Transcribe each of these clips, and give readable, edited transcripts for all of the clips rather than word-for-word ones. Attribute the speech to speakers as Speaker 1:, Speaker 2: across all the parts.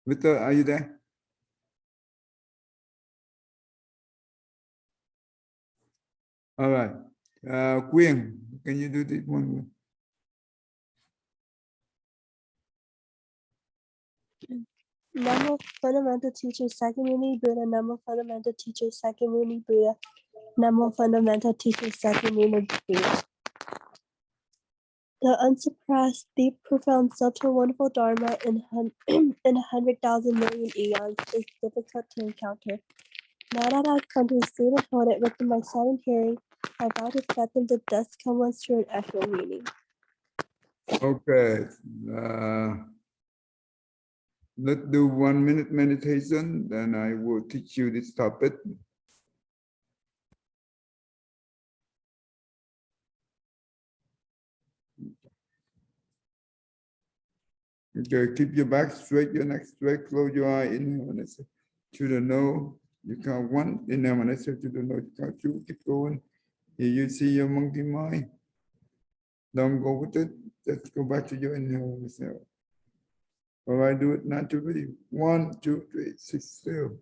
Speaker 1: Victor, are you there? All right. Quyên, can you do this one?
Speaker 2: Namo Fundamental Teacher Sakyamuni Buddha. Namo Fundamental Teacher Sakyamuni Buddha. Namo Fundamental Teacher Sakyamuni Buddha. The unsurpassed, deep, profound, subtle, wonderful Dharma in 100,000 million eons is difficult to encounter. Now that I've come to see and hold it within my sight and hearing, I vow to fathom the dust come once through an actual meaning.
Speaker 1: Okay. Let's do 1 minute meditation, then I will teach you this topic. Okay, keep your back straight, your neck straight, close your eye, inhale and exhale to the nose. You count 1, inhale and exhale to the nose, you count 2, keep going. Here you see your monkey mind. Don't go with it, just go back to your inhale and exhale. All right, do it naturally. 1, 2, 3, 6, 7.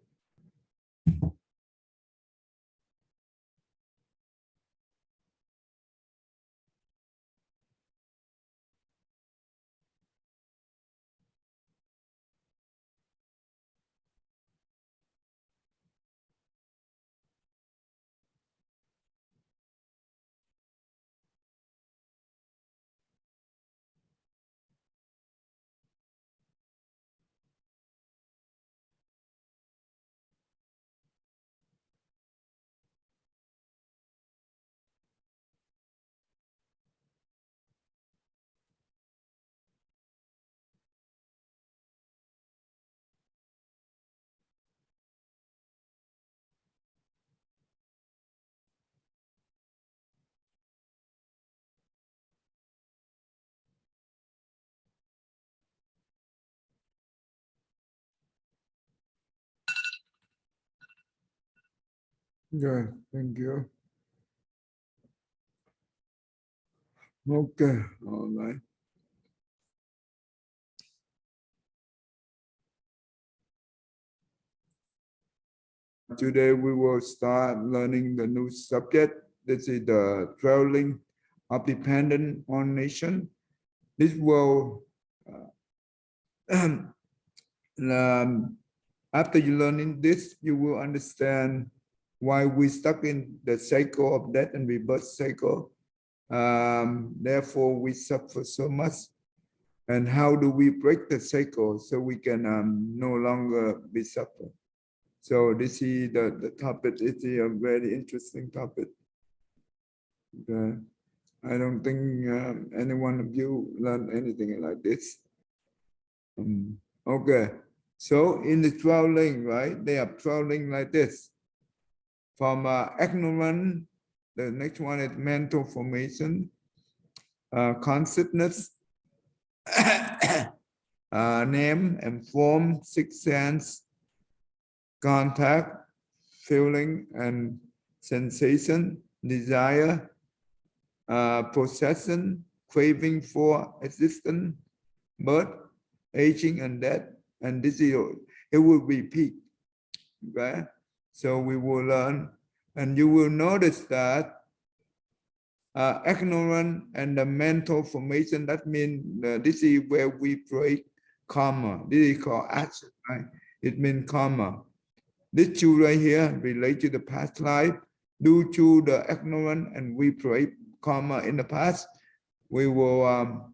Speaker 1: Good, thank you. Okay, all right. Today we will start learning the new subject. This is the traveling of dependent on nation. This will, after you learning this, you will understand why we stuck in the cycle of death and rebirth cycle. Therefore, we suffer so much. And how do we break the cycle so we can no longer be suffering? So this is the topic. It's a very interesting topic. Okay. I don't think any one of you learned anything like this. Okay. So in the traveling, right? They are traveling like this. From ignorance, the next one is mental formation, consciousness, name and form, sixth sense, contact, feeling and sensation, desire, possession, craving for existence, birth, aging and death, and this is it will repeat. Okay, so we will learn, and you will notice that ignorance and the mental formation. That means this is where we break karma. This is called action, right? It means karma. This two right here relate to the past life. Due to the ignorance and we break karma in the past, we will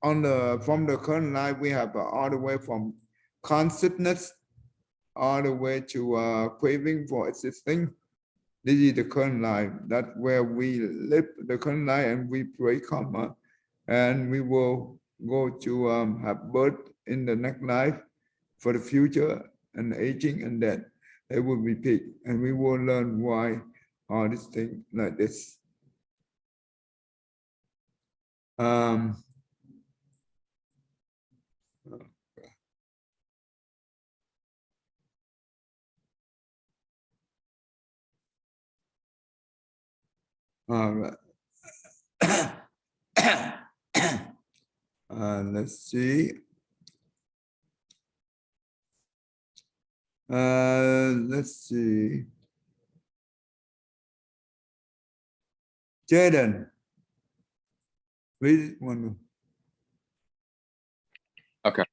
Speaker 1: from the current life we have all the way from consciousness all the way to craving for existing. This is the current life. That's where we live the current life and we break karma, and we will go to have birth in the next life for the future, and aging and death. They will repeat, and we will learn why all these things like this. All right. Let's see. Let's see. Jaden, read one.
Speaker 3: Okay.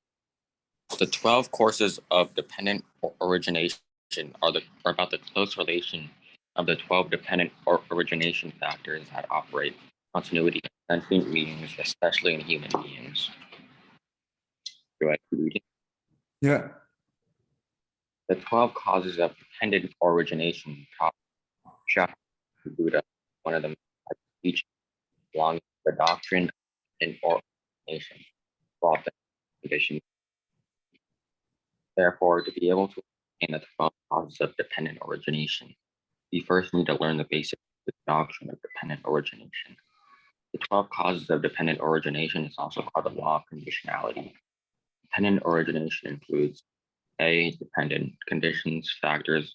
Speaker 3: The 12 courses of dependent origination are about the close relation of the 12 dependent origination factors that operate continuity in sentient beings, especially in human beings. Do I read it?
Speaker 1: Yeah.
Speaker 3: The 12 causes of dependent origination taught by Buddha, one of the teachings belonging to the doctrine in origination, brought the condition. Therefore, to be able to understand the 12 causes of dependent origination, we first need to learn the basic doctrine of dependent origination. The 12 causes of dependent origination is also called the law of conditionality. Dependent origination includes A, dependent conditions, factors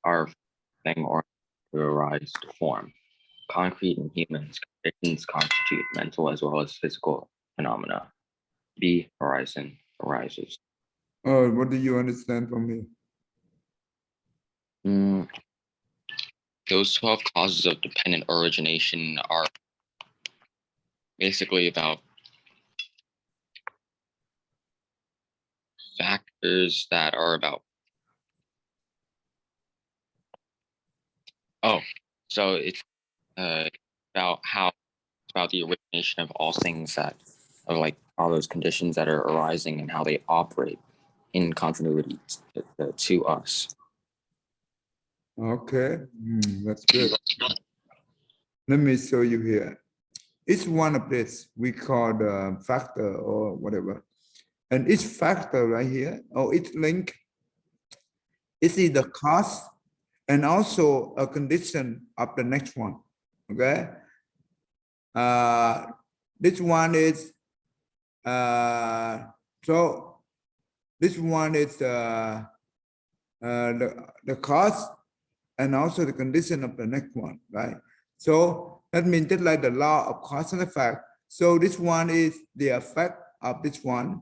Speaker 3: are thing or to arise to form. Concrete in humans, conditions constitute mental as well as physical phenomena. B, horizon arises.
Speaker 1: What do you understand from me?
Speaker 3: Those 12 causes of dependent origination are basically about factors that are about so it's about the origination of all things that are like all those conditions that are arising and how they operate in continuity to us.
Speaker 1: Okay, that's good. Let me show you here. Each one of this we call the factor or whatever. And each factor right here, or each link, is the cause and also a condition of the next one. Okay. This one is so this one is the cause and also the condition of the next one, right? So that means just like the law of cause and effect. So this one is the effect of this one.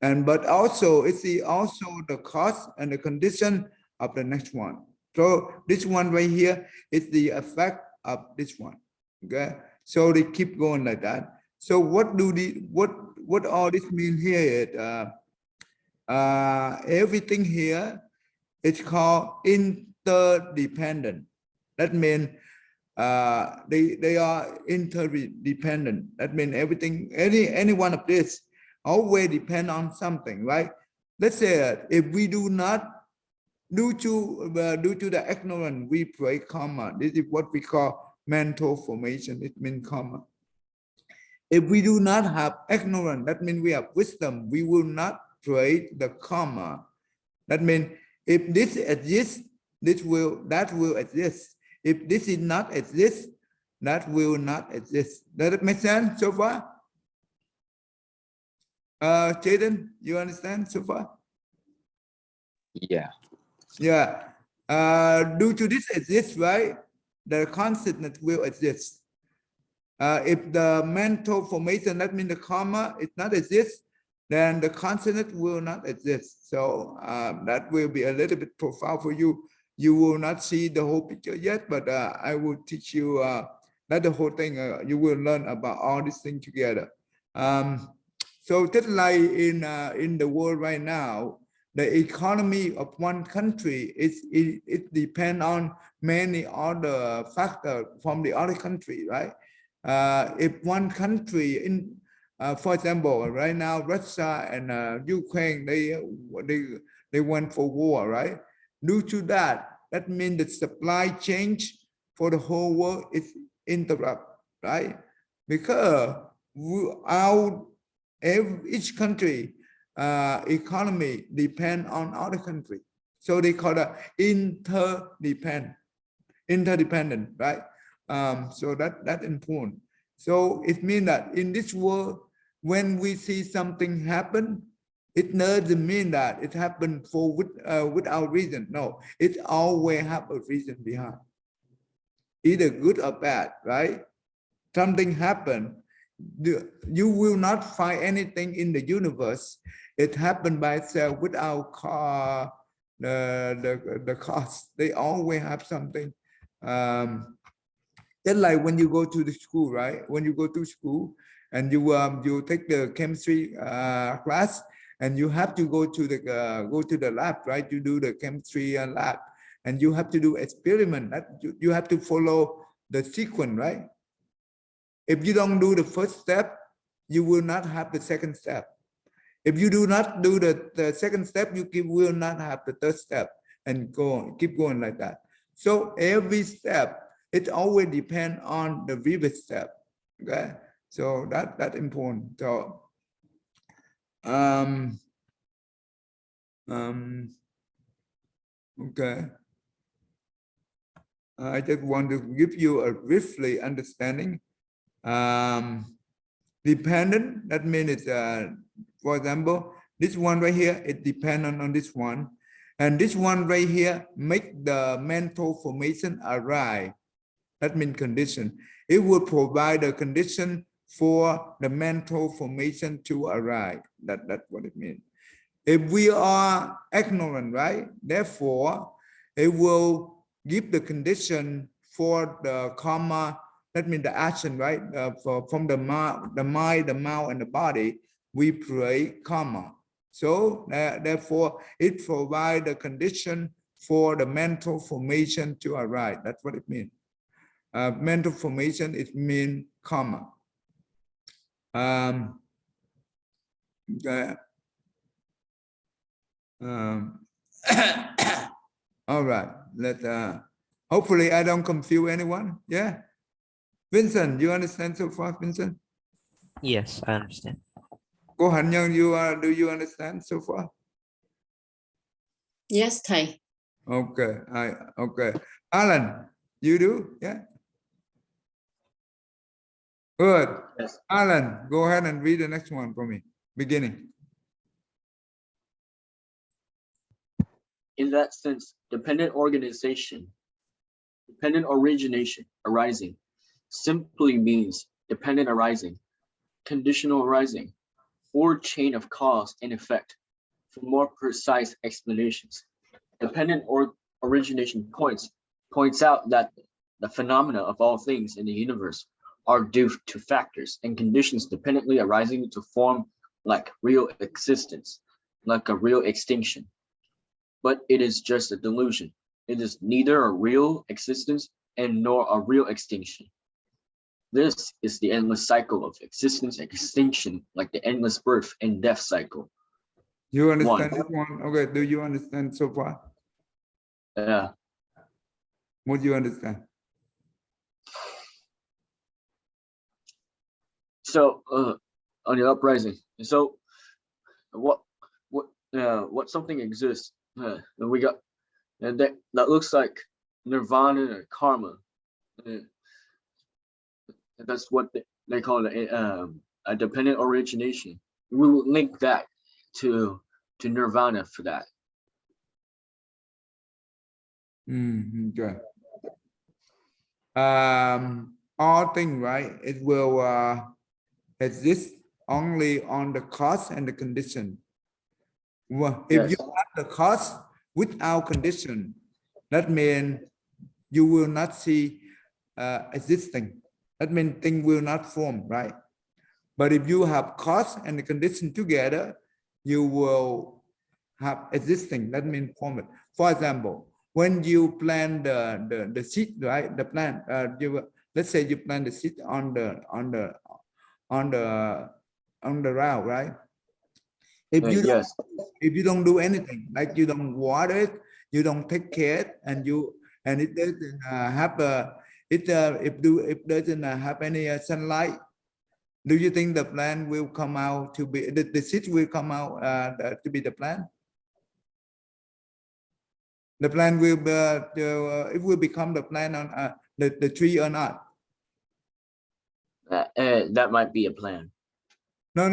Speaker 1: And but also it's also the cause and the condition of the next one. So this one right here is the effect of this one. Okay. So they keep going like that. So what do what all this mean here is everything here is called interdependent. That means they are interdependent. That means everything, any one of this always depend on something, right? Let's say if we do not, due to the ignorance, we break karma. This is what we call mental formation. It means karma. If we do not have ignorance, that means we have wisdom. We will not break the karma. That means if this exists, that will exist. If this is not exist, that will not exist. Does it make sense so far? Jaden, you understand so far?
Speaker 3: Yeah.
Speaker 1: Yeah. Due to this exists, right? The consciousness will exist. If the mental formation, that means the karma, is not exist, then the consciousness will not exist. So that will be a little bit profound for you. You will not see the whole picture yet, but I will teach you not the whole thing. You will learn about all these things together. So just like in the world right now, the economy of one country it depends on many other factors from the other country, right? If one country in for example, right now Russia and Ukraine they went for war, right? Due to that, that means the supply chain for the whole world is interrupted, right? Because each country economy depend on other country, so they call it interdependent, right? So that's important. So it means that in this world, when we see something happen, it doesn't mean that it happened without reason. No, it always have a reason behind, either good or bad, right? Something happened. You will not find anything in the universe It happened by itself without the cost. They always have something. Just like when you go to the school, right? When you go to school and you take the chemistry class, and you have to go to the lab, right? You do the chemistry lab, and you have to do experiment. That you have to follow the sequence, right? If you don't do the first step, you will not have the second step. If you do not do the second step, you will not have the third step, and go on, keep going like that. So every step, it always depends on the previous step. Okay, so that's important. So okay, I just want to give you a briefly understanding. Dependent, that means it's for example, this one right here, it dependent on this one, and this one right here make the mental formation arise. That means condition. It will provide a condition for the mental formation to arise. That's what it means. If we are ignorant, right? Therefore, it will give the condition for the karma. That means the action, right? From the mind, the mouth, and the body, we create karma. So therefore, it provides a condition for the mental formation to arise. That's what it means. Mental formation, it means karma. Okay. All right. Hopefully I don't confuse anyone. Yeah. Vincent, you understand so far, Vincent?
Speaker 4: Yes, I understand.
Speaker 1: Cô Hạnh Nhân, do you understand so far?
Speaker 5: Yes, thầy.
Speaker 1: Okay. Okay. Alan, you do? Yeah. Good.
Speaker 6: Yes.
Speaker 1: Alan, go ahead and read the next one for me. Beginning.
Speaker 6: In that sense, dependent origination, arising, simply means dependent arising, conditional arising, or chain of cause and effect. For more precise explanations, dependent origination points out that the phenomena of all things in the universe are due to factors and conditions dependently arising to form like real existence, like a real extinction. But it is just a delusion. It is neither a real existence and nor a real extinction. This is the endless cycle of existence and extinction, like the endless birth and death cycle.
Speaker 1: You understand this one? Okay, do you understand so far?
Speaker 6: Yeah.
Speaker 1: What do you understand?
Speaker 6: So on the uprising. So what something exists, and we got, and that looks like nirvana or karma. That's what they call it, a dependent origination. We will link that to nirvana for that.
Speaker 1: Okay. All things, right? It will exist only on the cause and the condition. Well, if you have the cause without condition, that means you will not see existing. That means thing will not form, right? But if you have cause and the condition together, you will have existing. That means form it. For example, when you plant the seed, right? The plant, let's say you plant the seed on the ground, right? If you don't do anything, like you don't water it, you don't take care, and it doesn't have if doesn't have any sunlight, do you think the plant will come out to be the seed will come out to be the plant? The plant will it will become the plant on the tree or not?
Speaker 6: That might be a plan.
Speaker 1: No.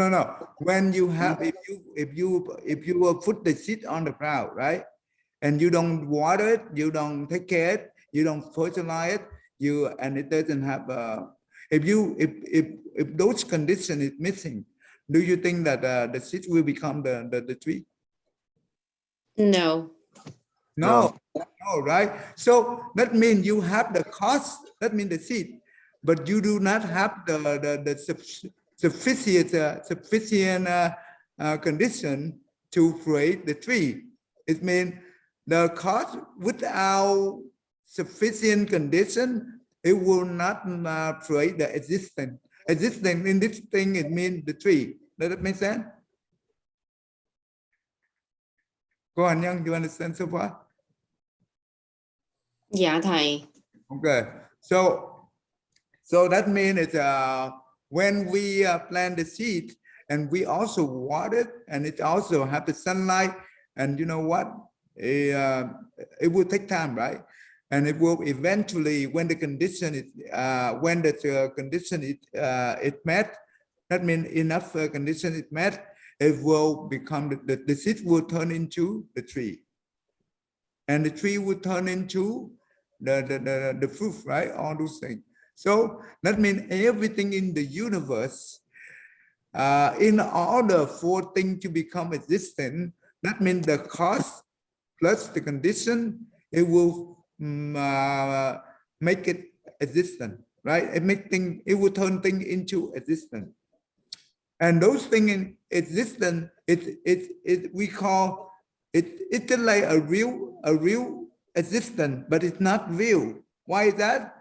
Speaker 1: When you have, if you put the seed on the ground, right, and you don't water it, you don't take care it, you don't fertilize it, and it doesn't have if those conditions is missing, Do you think that the seed will become the tree?
Speaker 5: No.
Speaker 1: No, no, right? So that means you have the cost, that means the seed, but you do not have the sufficient condition to create the tree. It means the cost without sufficient condition, it will not create the existence. Existence in this thing, it means the tree. Does that make sense? Go on, Young, you understand so far?
Speaker 5: Dạ thầy.
Speaker 1: Okay, so that means it's when we plant the seed and we also water it, and it also have the sunlight, and you know what? It will take time, right? And it will eventually, when the condition is condition is met, that means enough condition is met, it will become the seed will turn into the tree, and the tree will turn into the fruit, right? All those things. So that means everything in the universe, in order for things to become existent, that means the cause plus the condition, it will make it existent, right? It will turn things into existence. And those things in existence, we call it's like a real existence, but it's not real. Why is that?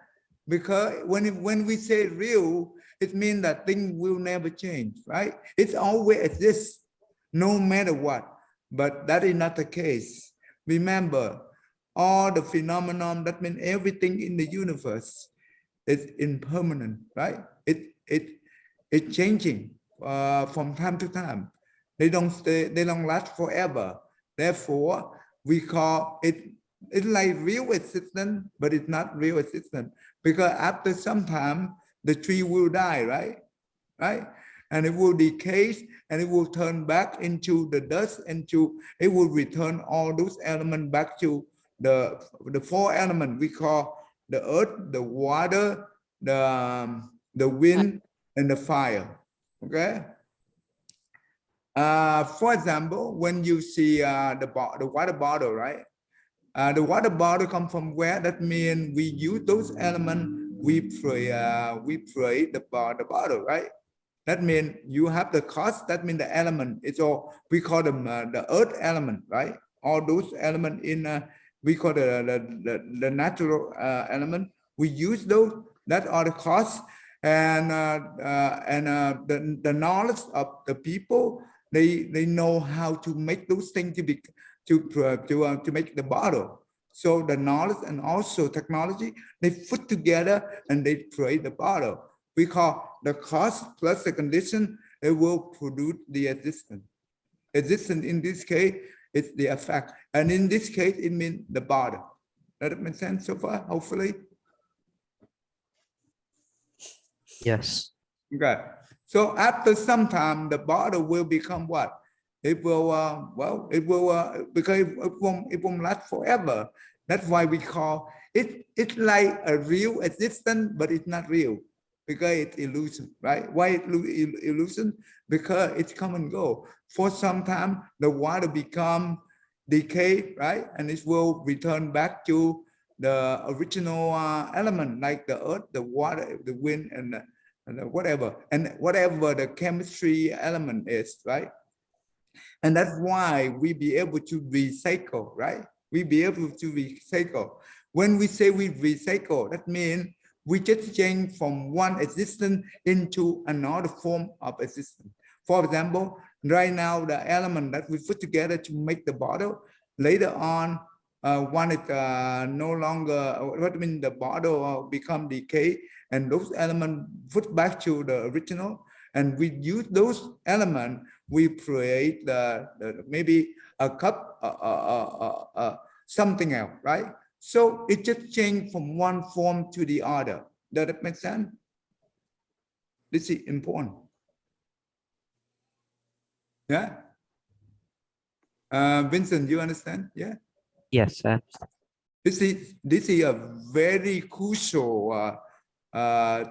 Speaker 1: Because when we say real, it means that things will never change, right? It's always exists, no matter what. But that is not the case. Remember, all the phenomenon, that means everything in the universe is impermanent, right? It's changing from time to time. They don't stay, they don't last forever. Therefore, we call it's like real existence, but it's not real existence, because after some time the tree will die, right? And it will decay, and it will turn back into the dust, and it will return all those elements back to the four elements we call the earth, the water, the wind, and the fire. Okay. For example, when you see the water bottle, right? The water bottle come from where? That means we use those elements. We pray the bottle, right? That means you have the cost. That means the element. It's all we call them the earth element, right? All those elements in we call the natural element. We use those. That are the costs, and the knowledge of the people. They know how to make those things to make the bottle. So the knowledge and also technology, they put together and they create the bottle. We call the cost plus the condition, it will produce the existence. Existence in this case is the effect. And in this case, it means the bottle. Does that make sense so far, hopefully?
Speaker 4: Yes.
Speaker 1: Okay. So after some time, the bottle will become what? It will, because it won't last forever. That's why we call it, it's like a real existence, but it's not real because it's illusion, right? Why it's illusion? Because it's come and go. For some time, the water become decay, right? And it will return back to the original element, like the earth, the water, the wind, and whatever the chemistry element is, right? And that's why we be able to recycle, right? We be able to recycle. When we say we recycle, that means we just change from one existence into another form of existence. For example, right now, the element that we put together to make the bottle, later on, when it no longer, what I mean, the bottle become decay, and those elements put back to the original, and we use those elements, we create maybe a cup, something else, right? So it just changed from one form to the other. Does that make sense? This is important. Yeah. Vincent, you understand? Yeah.
Speaker 4: Yes, I understand.
Speaker 1: This is a very crucial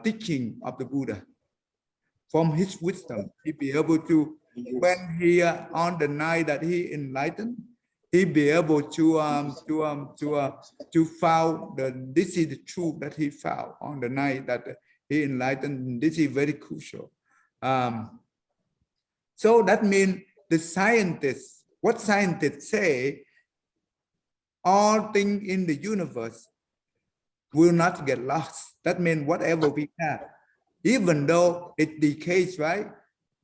Speaker 1: teaching of the Buddha. from his wisdom. He be able to, when he on the night that he enlightened, he be able to found this is the truth that he found on the night that he enlightened. This is very crucial. So that means the scientists, what scientists say, all things in the universe will not get lost. That means whatever we have, even though it decays, right?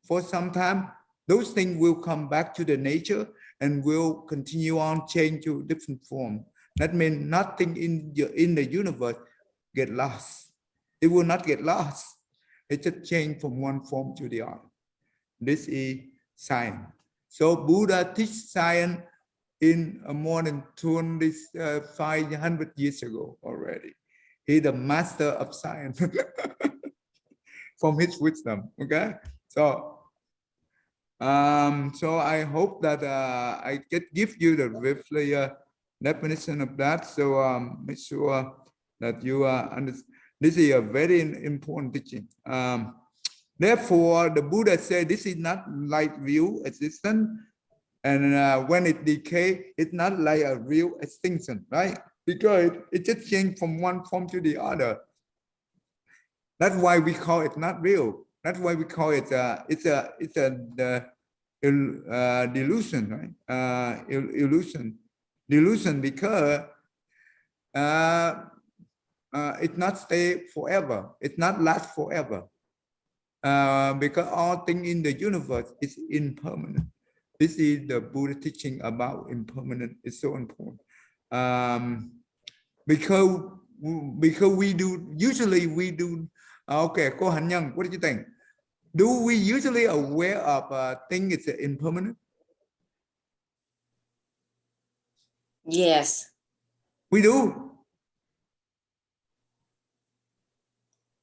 Speaker 1: For some time, those things will come back to the nature and will continue on change to different form. That means nothing in the universe get lost. It will not get lost. It just change from one form to the other. This is science. So Buddha teach science in more than 500 years ago already. He's the master of science from his wisdom. Okay, so I hope that I can give you the briefly definition of that. So make sure that you understand. This is a very important teaching. Therefore, the Buddha said this is not like real existence, and when it decay, it's not like a real extinction, right? Because it just changed from one form to the other. That's why we call it not real. That's why we call it delusion, right? Delusion because it not stay forever. It not last forever. Because all things in the universe is impermanent. This is the Buddha teaching about impermanent. It's so important. Because we do, usually we do, okay, Cô Hạnh Nhân, what do you think? Do we usually aware of things it's impermanent?
Speaker 5: Yes.
Speaker 1: We do.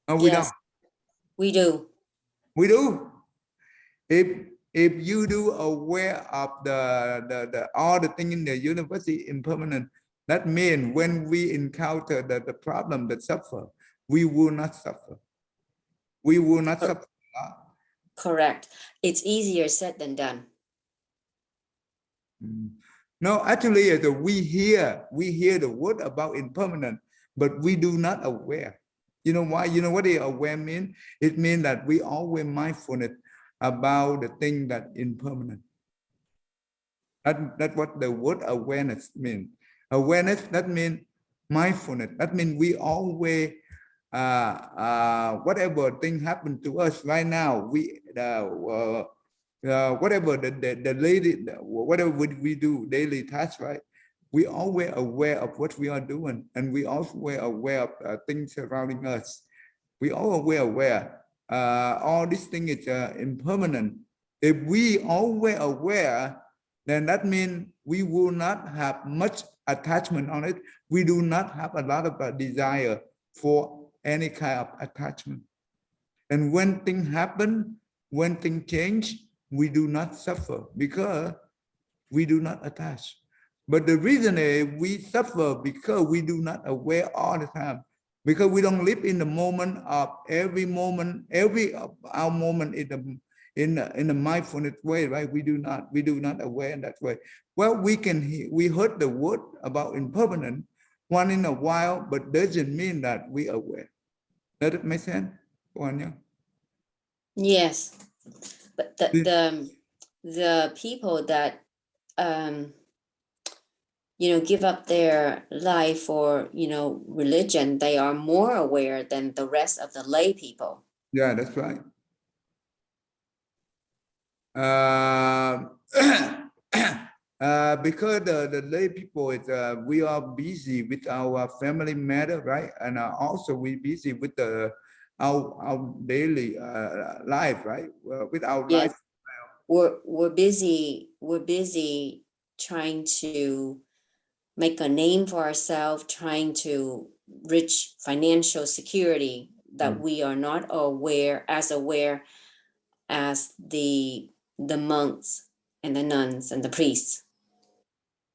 Speaker 1: Or we
Speaker 5: Yes.
Speaker 1: don't?
Speaker 5: We do.
Speaker 1: We do. If you do aware of the all the things in the universe is impermanent, that means when we encounter the problem that suffer, we will not suffer. We will not suffer.
Speaker 5: Correct. It's easier said than done.
Speaker 1: No, actually, we hear the word about impermanent, but we do not aware. You know why? You know what the aware mean? It means that we always mindfulness about the thing that impermanent. That's what the word awareness means. Awareness, that means mindfulness. That means we always, whatever thing happen to us right now, we whatever whatever we do daily tasks, right? We always aware of what we are doing, and we also aware of things surrounding us. We always aware. All these things is impermanent. If we always aware, then that means we will not have much attachment on it. We do not have a lot of desire for any kind of attachment. And when things happen, when things change, we do not suffer because we do not attach. But the reason is we suffer because we do not aware all the time. Because we don't live in the moment of every moment, every our moment in the mindfulness way, right? We do not aware in that way. Well, we heard the word about impermanent once in a while, but doesn't mean that we aware. Does it make sense?
Speaker 5: Yes. But the people that give up their life for religion, they are more aware than the rest of the lay people.
Speaker 1: Yeah, that's right. Because the lay people is we are busy with our family matter, right? And also we busy with our daily life, right? With our
Speaker 5: Yes.
Speaker 1: life.
Speaker 5: We're busy trying to make a name for ourselves, trying to reach financial security, that we are not aware as the monks and the nuns and the priests.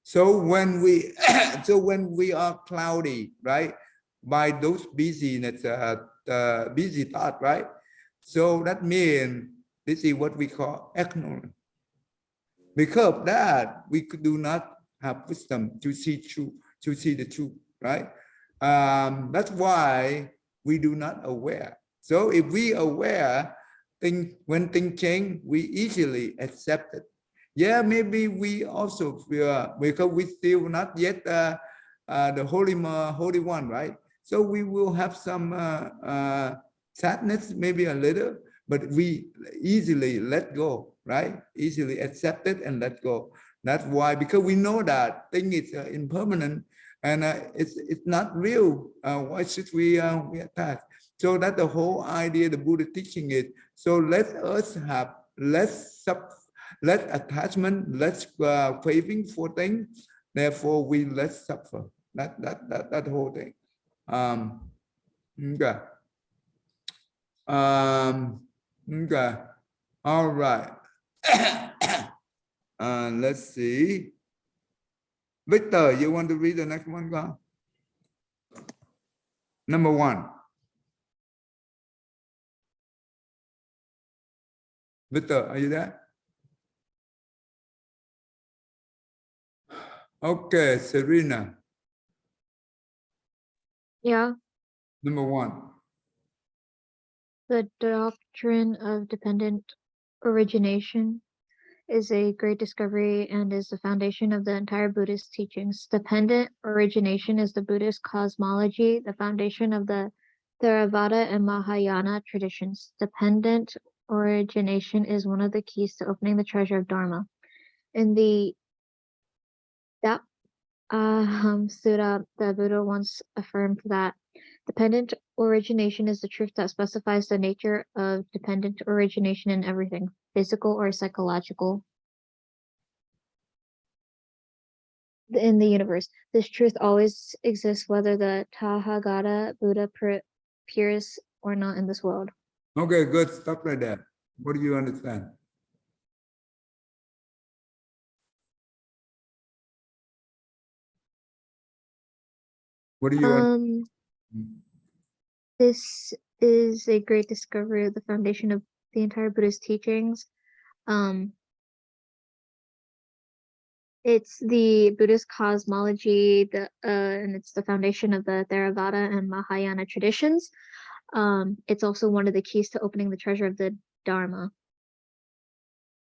Speaker 1: So when we are cloudy, right, by those busyness, busy thought, right, So that means this is what we call ignorance. Because of that, we do not have wisdom to see the truth, right? That's why we do not aware. So if we aware, when things change, we easily accept it. Yeah, maybe we also feel, because we still not yet the holy one, right? So we will have some sadness, maybe a little, but we easily let go, right? Easily accept it and let go. That's why, because we know that thing is impermanent and it's not real. Why should we attach? So that's the whole idea the Buddha teaching it. So let us have less attachment, less craving for things. Therefore, we less suffer. That whole thing. Okay. Okay. All right. Let's see. Victor, you want to read the next one? Go. Number 1. Victor, are you there? Okay, Serena.
Speaker 7: Yeah,
Speaker 1: Number 1.
Speaker 7: the doctrine of dependent origination is a great discovery and is the foundation of the entire Buddhist teachings. Dependent origination is the Buddhist cosmology, the foundation of the Theravada and Mahayana traditions. Dependent origination is one of the keys to opening the treasure of Dharma. In the Sutta, the Buddha once affirmed that dependent origination is the truth that specifies the nature of dependent origination in everything, physical or psychological, in the universe. This truth always exists whether the Tathagata Buddha appears or not in this world.
Speaker 1: Okay, good. Stop right there. What do you understand? What do you understand?
Speaker 7: This is a great discovery of the foundation of the entire Buddhist teachings. It's the Buddhist cosmology, and it's the foundation of the Theravada and Mahayana traditions. It's also one of the keys to opening the treasure of the Dharma.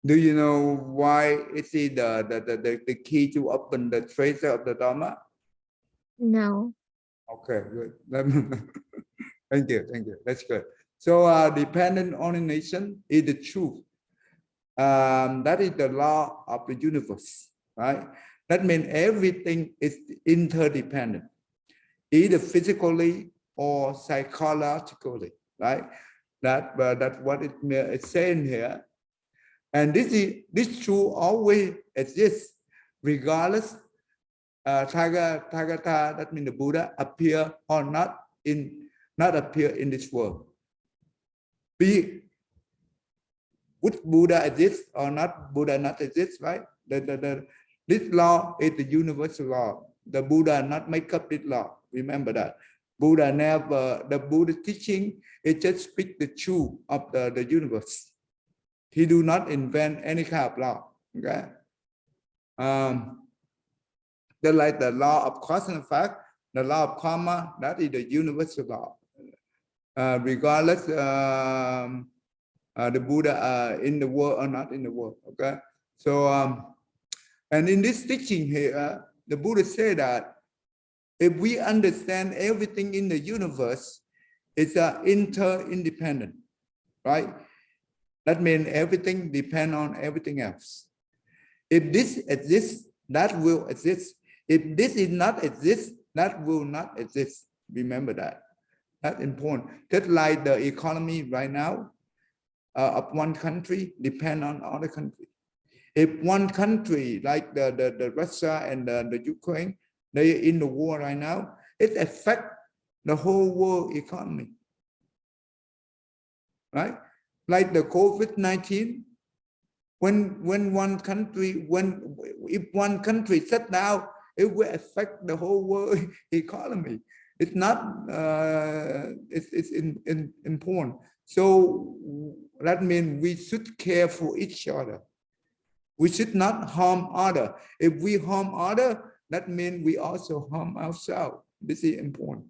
Speaker 1: Do you know why is it the key to open the treasure of the Dharma?
Speaker 7: No.
Speaker 1: Okay, good. Thank you. That's good. So dependent origination is the truth. That is the law of the universe, right? That means everything is interdependent, either physically or psychologically, right? That's what it's saying here. And this truth always exists, regardless Tathagata, that means the Buddha, appear or not appear in this world. Would Buddha exist or not? Buddha not exist, right? This law is the universal law. The Buddha not make up this law. Remember that. Buddha never, the Buddha teaching, it just speak the truth of the universe. He do not invent any kind of law. Okay. Like the law of cause and effect, the law of karma, that is the universal law. Regardless the Buddha in the world or not in the world. Okay. So and in this teaching here, the Buddha said that if we understand everything in the universe, it's interdependent, right? That means everything depends on everything else. If this exists, that will exist. If this is not exist, that will not exist. Remember that. That's important. Just like the economy right now of one country depend on other country. If one country like the Russia and the Ukraine, they are in the war right now, it affects the whole world economy, right? Like the COVID-19, when one country, if one country shut down, it will affect the whole world economy. It's not, it's important. So that means we should care for each other. We should not harm other. If we harm other, that means we also harm ourselves. This is important.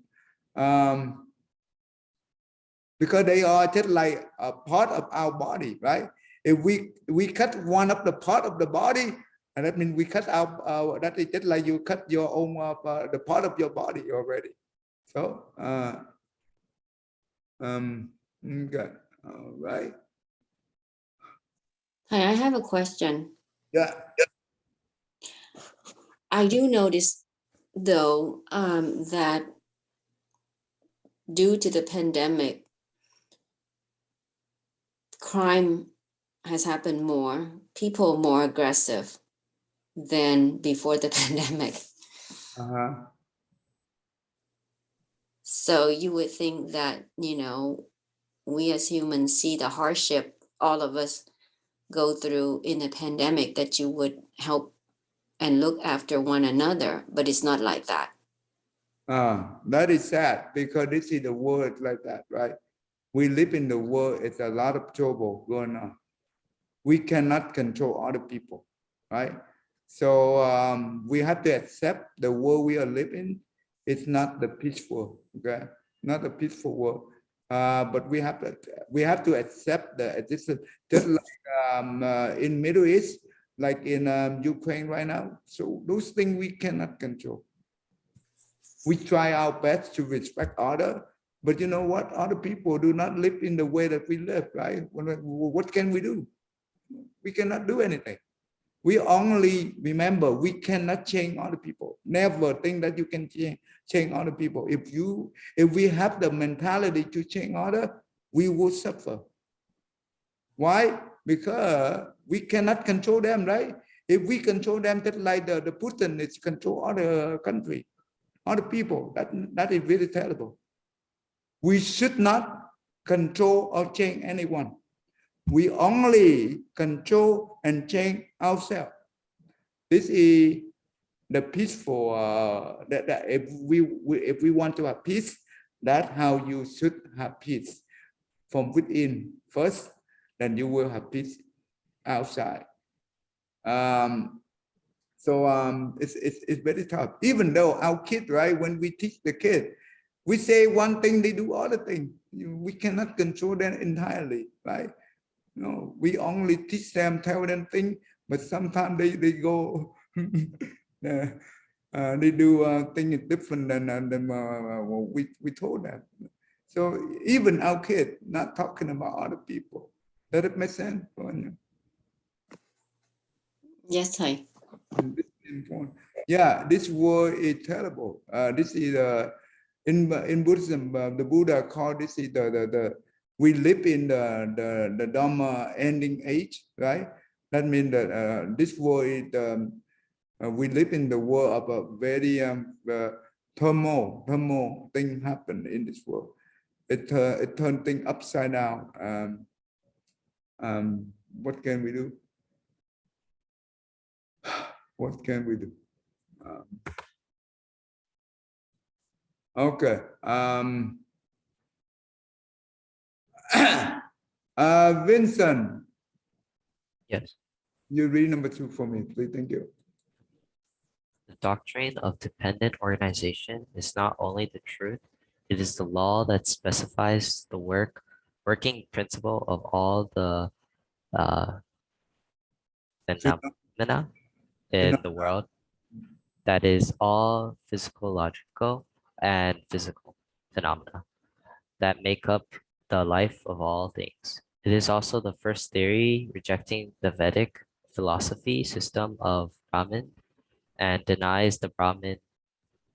Speaker 1: Because they are just like a part of our body, right? If we cut one of the part of the body, and that means we cut out, that is just like you cut your own, the part of your body already. So, okay, all right.
Speaker 5: Hi, I have a question.
Speaker 1: Yeah.
Speaker 5: I do notice though, that due to the pandemic, crime has happened more, people more aggressive than before the pandemic.
Speaker 1: Uh-huh.
Speaker 5: So you would think that, we as humans see the hardship all of us go through in the pandemic, that you would help and look after one another, but it's not like that.
Speaker 1: That is sad because this is the world like that, right? We live in the world, it's a lot of trouble going on. We cannot control other people, right? So we have to accept the world we are living. It's not the peaceful, okay? Not a peaceful world. But we have to accept the existence, just like in Middle East, like in Ukraine right now. So those things we cannot control. We try our best to respect other, but you know what? Other people do not live in the way that we live, right? What can we do? We cannot do anything. We only remember we cannot change other people. Never think that you can change other people. If we have the mentality to change other, we will suffer. Why? Because we cannot control them, right? If we control them, just like the Putin is control other country, other people, that is really terrible. We should not control or change anyone. We only control and change ourselves. This is the peaceful, that if we want to have peace, that's how you should have peace from within first, then you will have peace outside. It's very tough. Even though our kids, right, when we teach the kid, we say one thing, they do other thing. We cannot control them entirely, right? No, we only teach them, tell them things, but sometimes they go, they do things different than what we told them. So even our kids not talking about other people. Does it make sense?
Speaker 5: Yes, hi.
Speaker 1: This is important. Yeah, this word is terrible. This is in Buddhism, the Buddha called this is the we live in the Dhamma ending age, right? That means that this world is we live in the world of a very turmoil thing happen in this world. It turns things upside down. What can we do? What can we do? Okay. Vincent,
Speaker 4: Yes.
Speaker 1: you read number 2 for me, please. Thank you.
Speaker 4: The doctrine of dependent organization is not only the truth, it is the law that specifies the working principle of all the phenomena in the world, that is all physiological and physical phenomena that make up the life of all things. It is also the first theory rejecting the Vedic philosophy system of Brahman and denies the Brahman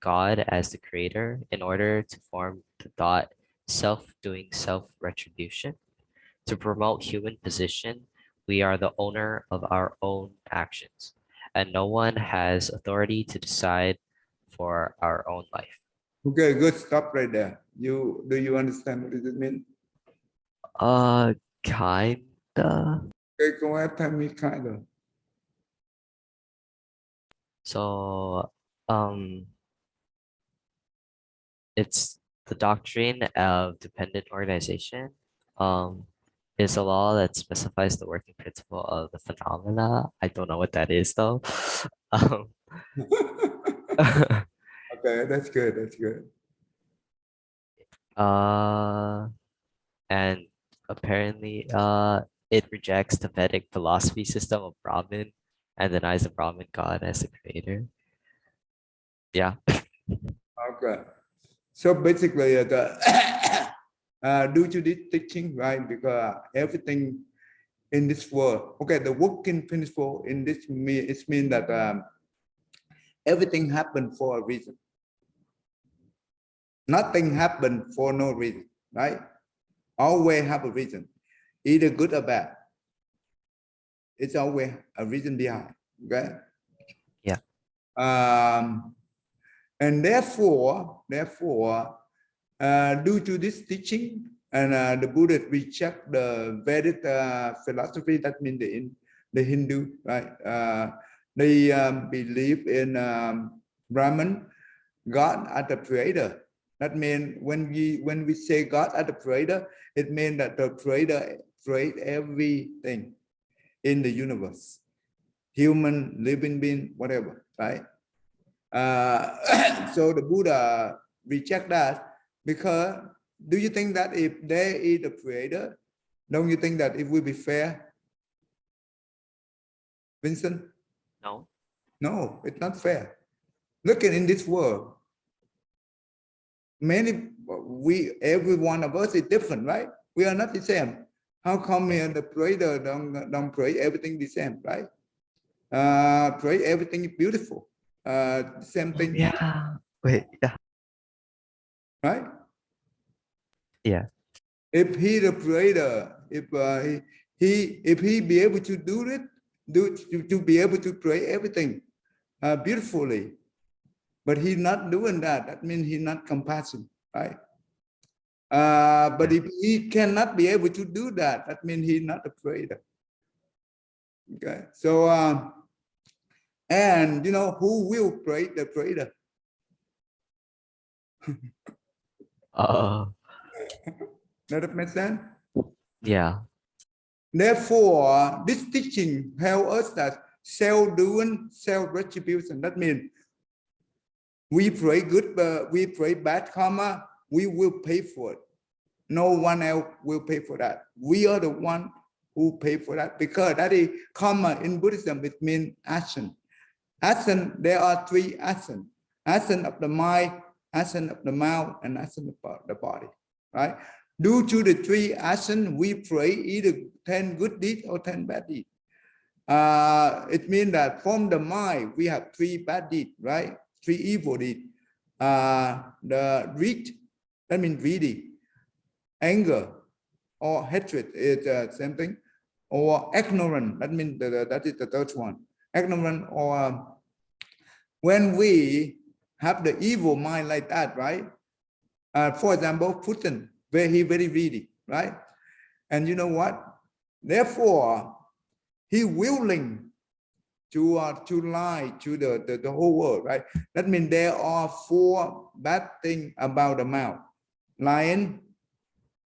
Speaker 4: God as the creator in order to form the thought self-doing self-retribution. To promote human position, we are the owner of our own actions, and no one has authority to decide for our own life.
Speaker 1: Okay, good. Stop right there. Do you understand what does it mean?
Speaker 4: Kinda.
Speaker 1: Okay, go ahead, tell me kind of.
Speaker 4: So, it's the doctrine of dependent organization. Is a law that specifies the working principle of the phenomena. I don't know what that is though. Um,
Speaker 1: Okay, that's good. That's good.
Speaker 4: and apparently, it rejects the Vedic philosophy system of Brahman and denies the Brahman God as the creator. Yeah.
Speaker 1: Okay. So basically, due to this teaching, right? Because everything in this world, okay, the working principle in this it means that everything happened for a reason. Nothing happened for no reason, right? Always have a reason, either good or bad. It's always a reason behind. Okay.
Speaker 4: Yeah.
Speaker 1: And therefore, due to this teaching, and the Buddha reject the Vedic philosophy. That means the Hindu, right? They believe in Brahman, God as the creator. That means when we say God as the creator, it means that the creator create everything in the universe, human, living being, whatever, right? So the Buddha reject that, because do you think that if there is the creator, don't you think that it will be fair, Vincent?
Speaker 4: No.
Speaker 1: No, it's not fair. Looking in this world, every one of us is different, right? We are not the same. How come the creator don't create everything the same, right? Create everything beautiful. Same thing.
Speaker 4: Yeah. Wait. Yeah.
Speaker 1: Right?
Speaker 4: Yeah.
Speaker 1: If he the creator, if he be able to do it, to be able to create everything beautifully, but he's not doing that. That means he's not compassionate, right? But if he cannot be able to do that, that means he's not the creator. Okay, so and you know who will create the creator? Does that make sense?
Speaker 4: Yeah.
Speaker 1: Therefore, this teaching tells us that self-doing, self-retribution. That means we pray good, we pray bad karma, we will pay for it. No one else will pay for that. We are the one who pay for that, because that is karma in Buddhism. It means action. Action, there are three actions: action of the mind, action of the mouth, and action of the body, right? Due to the three actions, we pray either 10 good deeds or 10 bad deeds. It means that from the mind, we have 3 bad deeds, right? 3 evil deeds. The greed, that means greedy, anger, or hatred is the same thing, or ignorant, that means that is the third one. Ignorant, or when we have the evil mind like that, right? For example, Putin, very greedy, right? And you know what? Therefore, he willing to lie to the whole world, right? That means there are 4 bad things about the mouth: lying,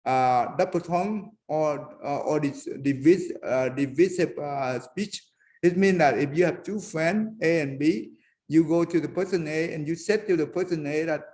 Speaker 1: double tongue, or this divisive speech. It means that if you have 2 friends, A and B, you go to the person A and you said to the person A that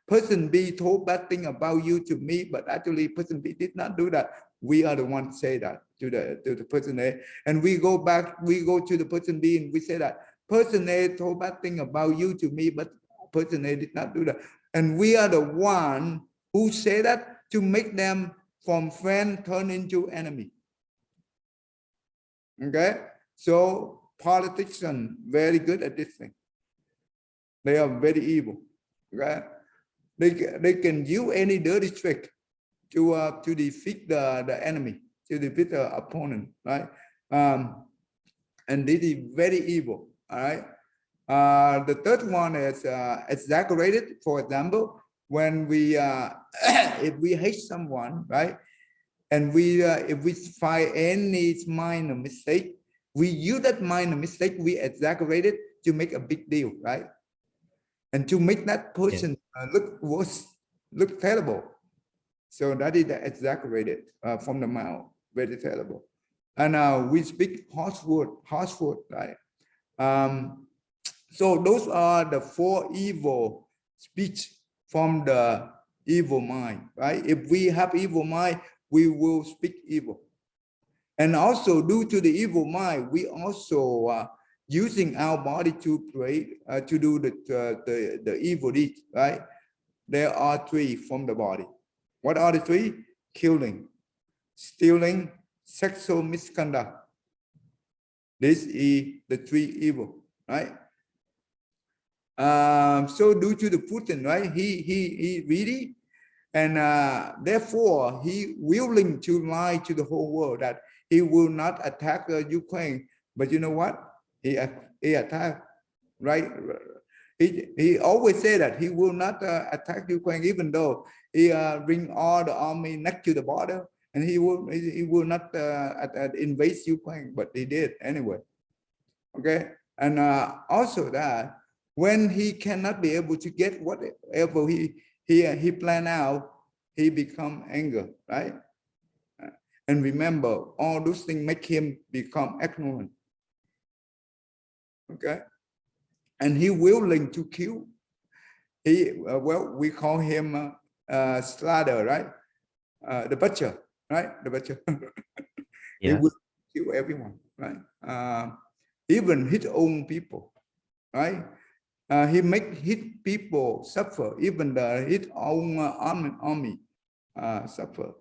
Speaker 1: person B told bad thing about you to me, but actually person B did not do that. We are the ones say that to the person A, and we go back, we go to the person B and we say that person A told bad thing about you to me, but person A did not do that. And we are the one who say that to make them from friend turn into enemy. Okay, so politicians very good at this thing. They are very evil. Okay, they can use any dirty trick to defeat the enemy, to defeat the opponent, right? And this is very evil. All right. The third one is exaggerated. For example, when we if we hate someone, right, and we if we find any minor mistake, we use that minor mistake, we exaggerate it to make a big deal, right? and to make that person look worse, look terrible. So that is exaggerated from the mouth, very terrible. And we speak harsh word, right? So those are the 4 evil speech from the evil mind, right? If we have evil mind, we will speak evil. And also due to the evil mind, we also using our body to pray, to do the evil deed, right? There are 3 from the body. What are the 3? Killing, stealing, sexual misconduct. This is the 3 evil, right? So due to the Putin, right? He really, and therefore he willing to lie to the whole world that he will not attack Ukraine. But you know what? He attacked, right? He always say that he will not attack Ukraine, even though he bring all the army next to the border, and he will not invade Ukraine, but he did anyway. Okay, and also that when he cannot be able to get whatever he planned out, he become anger, right? And remember, all those things make him become ignorant. Okay, and he willing to kill. He well, we call him slaughter, right? The butcher, right? The butcher. He
Speaker 4: Yeah.
Speaker 1: will kill everyone, right? Even his own people, right? He make his people suffer, even his own army suffer.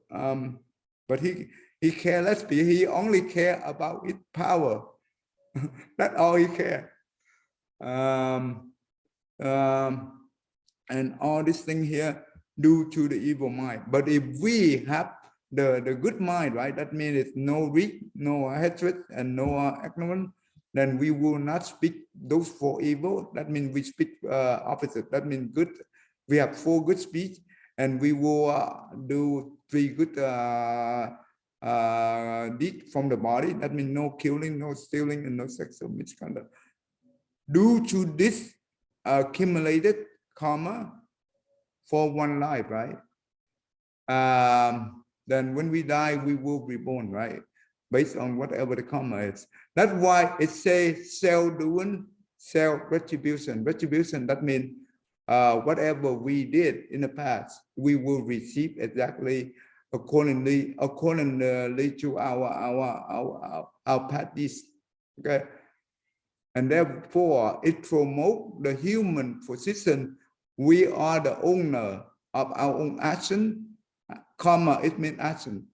Speaker 1: But he care less. He only care about his power. That's all he care. And all this thing here due to the evil mind. But if we have the good mind, right? That means it's no greed, no hatred, and no ignorance. Then we will not speak those 4 evil. That means we speak opposite. That means good. We have 4 good speech, and we will do 3 good deed from the body. That means no killing, no stealing, and no sexual misconduct. Due to this accumulated karma for one life, right? Then when we die, we will be born, right? Based on whatever the karma is. That's why it says self-doing, self-retribution. Retribution, that means whatever we did in the past, we will receive exactly accordingly to our past deeds. Okay. And therefore, it promotes the human position. We are the owner of our own action. Karma, it means action.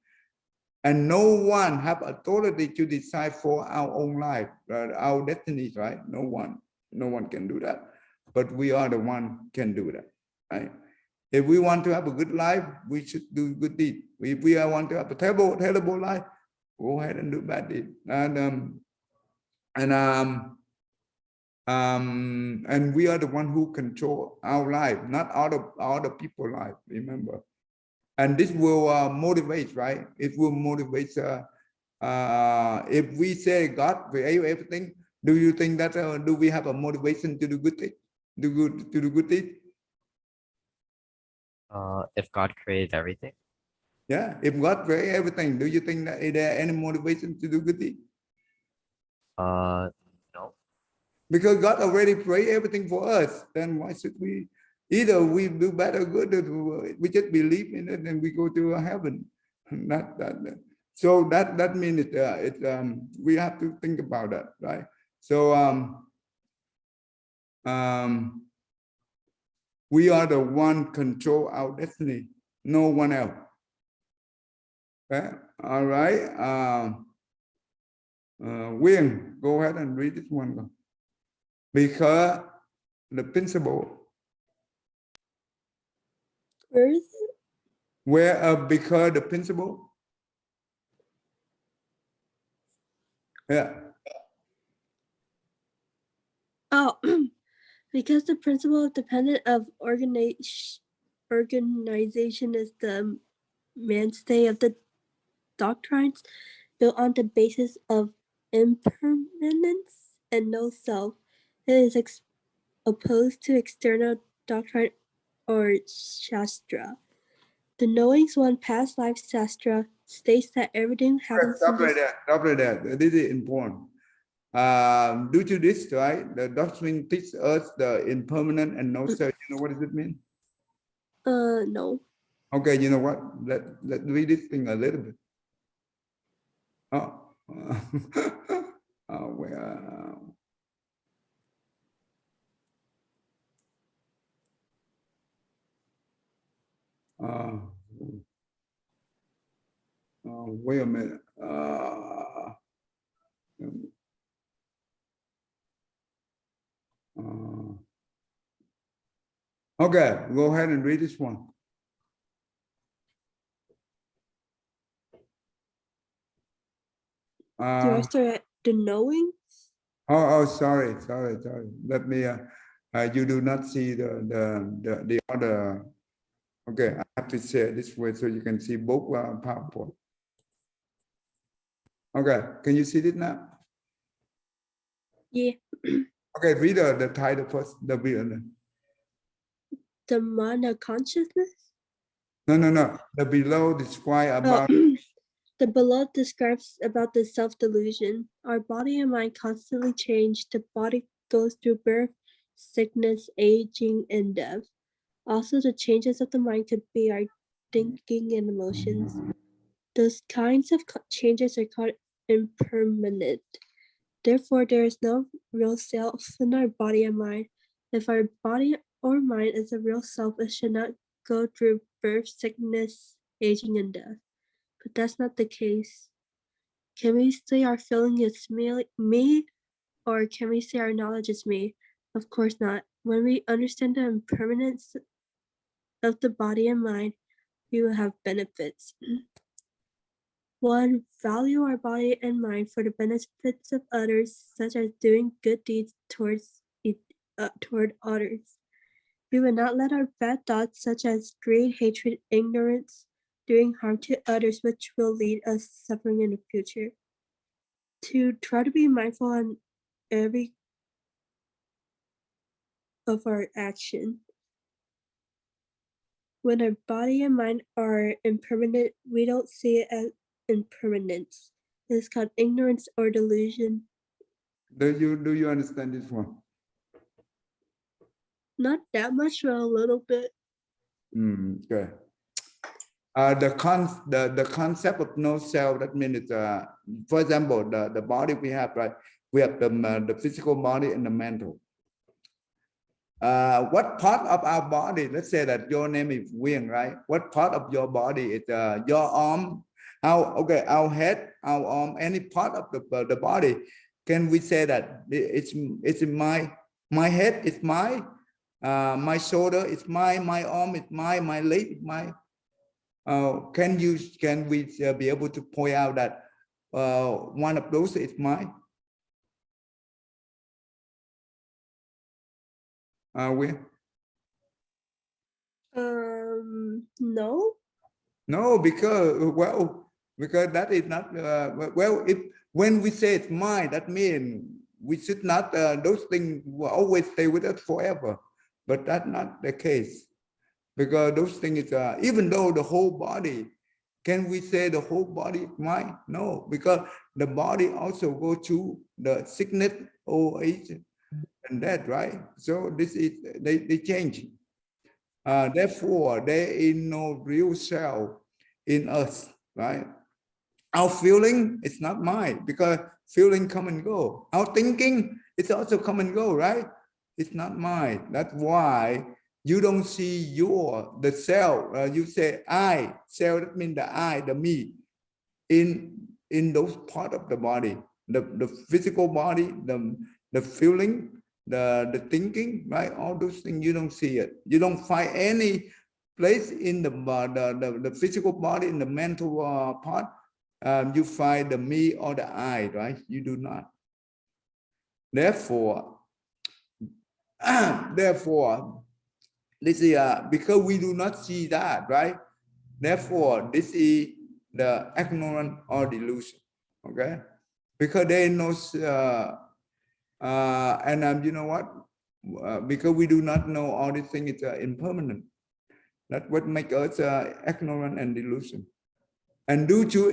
Speaker 1: And no one have authority to decide for our own life, our destiny, right? No one can do that. But we are the one can do that, right? If we want to have a good life, we should do good deed. If we want to have a terrible life, go ahead and do bad deed. And we are the one who control our life, not other people's life, remember. And this will motivate, right? It will motivate. If we say God created everything, do you think that do we have a motivation to do good thing, to do good thing?
Speaker 4: If God created everything.
Speaker 1: Yeah, if God created everything, do you think that is there any motivation to do good thing?
Speaker 4: No.
Speaker 1: Because God already created everything for us, then why should we? Either we do bad or good, or we just believe in it and we go to heaven. Not that. So that means we have to think about that, right? So we are the one control our destiny, no one else. Okay, all right. Wing, go ahead and read this one. Because the principle.
Speaker 2: Where is it?
Speaker 1: Where because the principle. Yeah.
Speaker 2: Oh, because the principle of dependent of organization is the mainstay of the doctrines built on the basis of impermanence and no self. It is opposed to external doctrine or Shastra. The Knowing's One past life Shastra states that everything happens in
Speaker 1: Stop right
Speaker 2: this.
Speaker 1: there. Stop right there. This is important. Due to this, right, the doctrine teaches us the impermanent and no self. You know what does it mean?
Speaker 2: No.
Speaker 1: Okay, you know what? Let's read this thing a little bit. Oh, oh well. Wait a minute. Okay, go ahead and read this one.
Speaker 2: Do I start at the knowing?
Speaker 1: Oh, sorry. Let me. You do not see the other. Okay, I have to say it this way so you can see both PowerPoint. Okay, can you see it now?
Speaker 2: Yeah.
Speaker 1: Okay, read the title first. The
Speaker 2: Mana consciousness?
Speaker 1: No. The below describe about.
Speaker 2: The below describes about the self-delusion. Our body and mind constantly change. The body goes through birth, sickness, aging, and death. Also, the changes of the mind could be our thinking and emotions. Those kinds of changes are called impermanent. Therefore, there is no real self in our body and mind. If our body or mind is a real self, it should not go through birth, sickness, aging, and death. But that's not the case. Can we say our feeling is me, or can we say our knowledge is me? Of course not. When we understand the impermanence of the body and mind, we will have benefits. 1. Value our body and mind for the benefits of others, such as doing good deeds toward others. We will not let our bad thoughts, such as greed, hatred, ignorance, doing harm to others, which will lead us suffering in the future. 2. Try to be mindful on every of our action. When our body and mind are impermanent, we don't see it as impermanence. It is called ignorance or delusion.
Speaker 1: Do you understand this one?
Speaker 2: Not that much, but a little bit.
Speaker 1: Okay. The concept of no self, that means for example, the body we have, right? We have the physical body and the mental. What part of our body, let's say that your name is Wing, right? What part of your body is your arm, our head, our arm, any part of the body? Can we say that it's my head is my shoulder is my arm is my leg is my. Can we be able to point out that one of those is mine?
Speaker 2: No.
Speaker 1: No, because that is not if when we say it's mine, that means we should not those things will always stay with us forever. But that's not the case, because those things even though the whole body, can we say the whole body is mine? No, because the body also go through the sickness, old age, and death, right? So this is they change. Therefore, there is no real self in us, right? Our feeling is not mine, because feeling come and go. Our thinking is also come and go, right? It's not mine. That's why you don't see the self. You say I, self, that means the I, the me, in those part of the body, the physical body, the feeling, the thinking, right? All those things, you don't see it. You don't find any place in the physical body, in the mental part. You find the me or the I, right? You do not. Therefore, this is because we do not see that, right? Therefore, this is the ignorant or delusion. Okay, because they know, and you know what? because we do not know all these things is impermanent. That's what makes us ignorant and delusion. And due to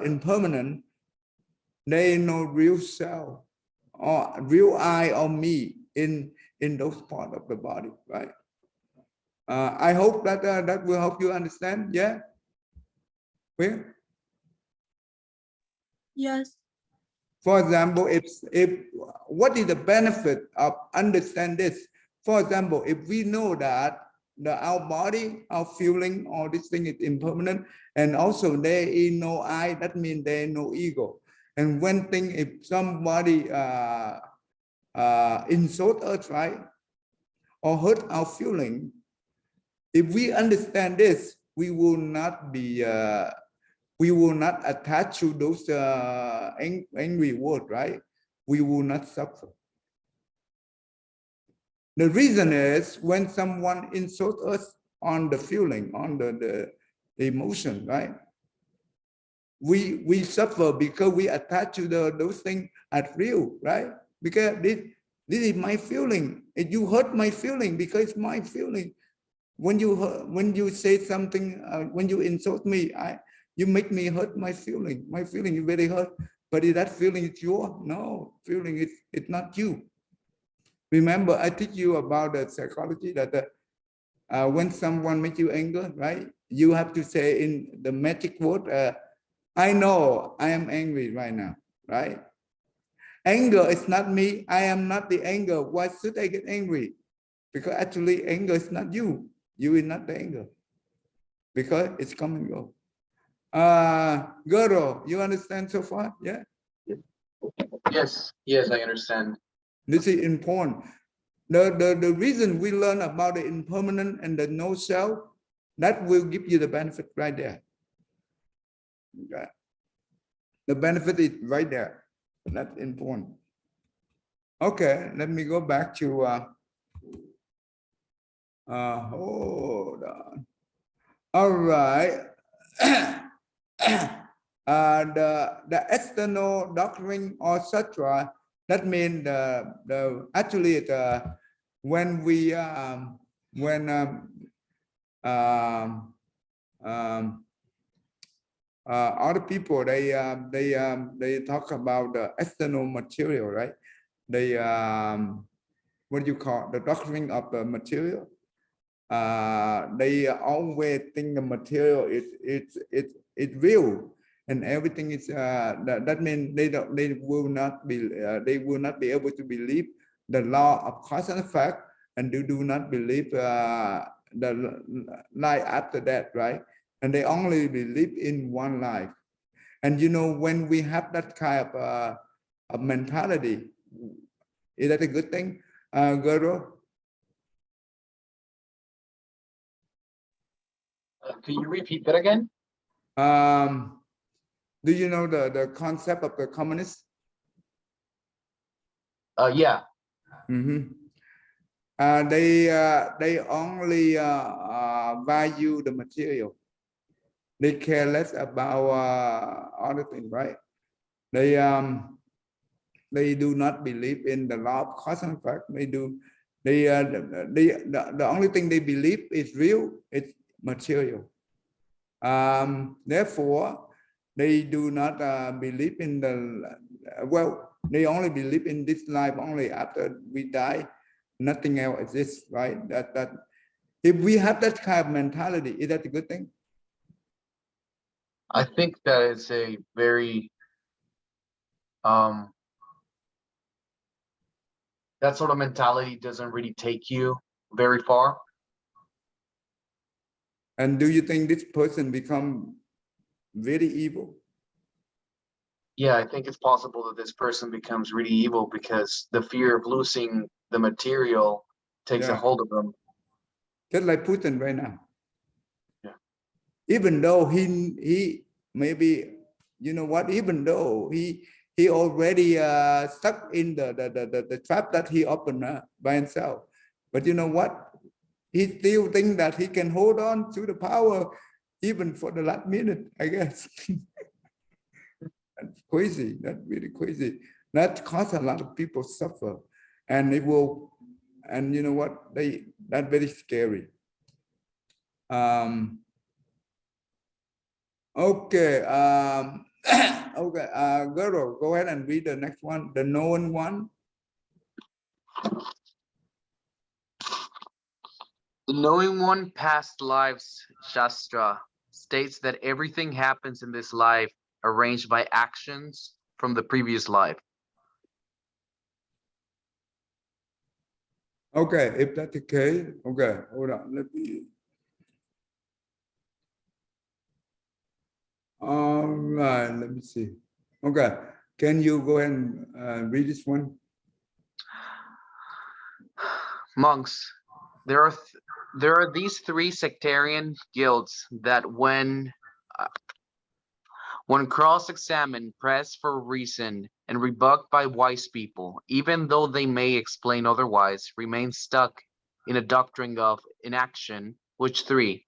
Speaker 1: impermanent, there is no real self or real I or me in those parts of the body, right? I hope that that will help you understand. Yeah. Well,
Speaker 2: Yes.
Speaker 1: for example, if what is the benefit of understand this? For example, if we know that our body, our feeling, all these things is impermanent, and also there is no I, that means there is no ego. And one thing, if somebody insult us, right, or hurt our feeling, if we understand this, we will not be we will not attach to those angry words, right? We will not suffer. The reason is when someone insults us on the feeling, on the emotion, right? We suffer because we attach to those things as real, right? Because this is my feeling. If you hurt my feeling because it's my feeling. When you say something, when you insult me, you make me hurt my feeling. My feeling is very hurt. But is that feeling is yours? No, feeling is it's not you. Remember, I teach you about the psychology that when someone makes you angry, right? You have to say in the magic word, I know I am angry right now, right? Anger is not me. I am not the anger. Why should I get angry? Because actually anger is not you. You is not the anger. Because it's come and go. Guru, you understand so far? Yeah?
Speaker 6: Yes, yes, I understand.
Speaker 1: This is important. The reason we learn about the impermanent and the no self, that will give you the benefit right there. Okay. The benefit is right there. That's important. Okay, let me go back to hold on. All right. The external doctrine or sutra, that means actually when we other people they talk about the external material, right? They what do you call the doctrine of the material? They always think the material is real, and everything is that means they will not be able to believe the law of cause and effect, and they do not believe the life after that, right? And they only believe in one life. And you know, when we have that kind of mentality, is that a good thing, Guru?
Speaker 6: Can you repeat that again?
Speaker 1: Do you know the concept of the communist?
Speaker 6: Yeah.
Speaker 1: Mm-hmm. They only value the material. They care less about other things, right? They do not believe in the law of cause and effect. The only thing they believe is real. It's material. Therefore, they do not believe in they only believe in this life only. After we die, nothing else exists, right? That if we have that kind of mentality, is that a good thing?
Speaker 6: I think that it's a very that sort of mentality doesn't really take you very far.
Speaker 1: And do you think this person become very evil?
Speaker 6: Yeah, I think it's possible that this person becomes really evil because the fear of losing the material takes a hold of them.
Speaker 1: Just like Putin right now.
Speaker 6: Yeah.
Speaker 1: Even though he maybe, you know what, even though he already stuck in the trap that he opened by himself. But you know what? He still thinks that he can hold on to the power even for the last minute, I guess. That's crazy. That's really crazy. That caused a lot of people suffer. and it will, and you know what, that's very scary. Okay, okay, Garo, go ahead and read the next one, the known one.
Speaker 8: The knowing one past lives, Shastra, states that everything happens in this life arranged by actions from the previous life.
Speaker 1: Okay, if that's the case, okay, hold on, let me. All right, let me see. Okay, can you go ahead and read this one?
Speaker 8: Monks, there are these three sectarian guilds that when cross-examined, pressed for reason, and rebuked by wise people, even though they may explain otherwise, remain stuck in a doctrine of inaction. Which three?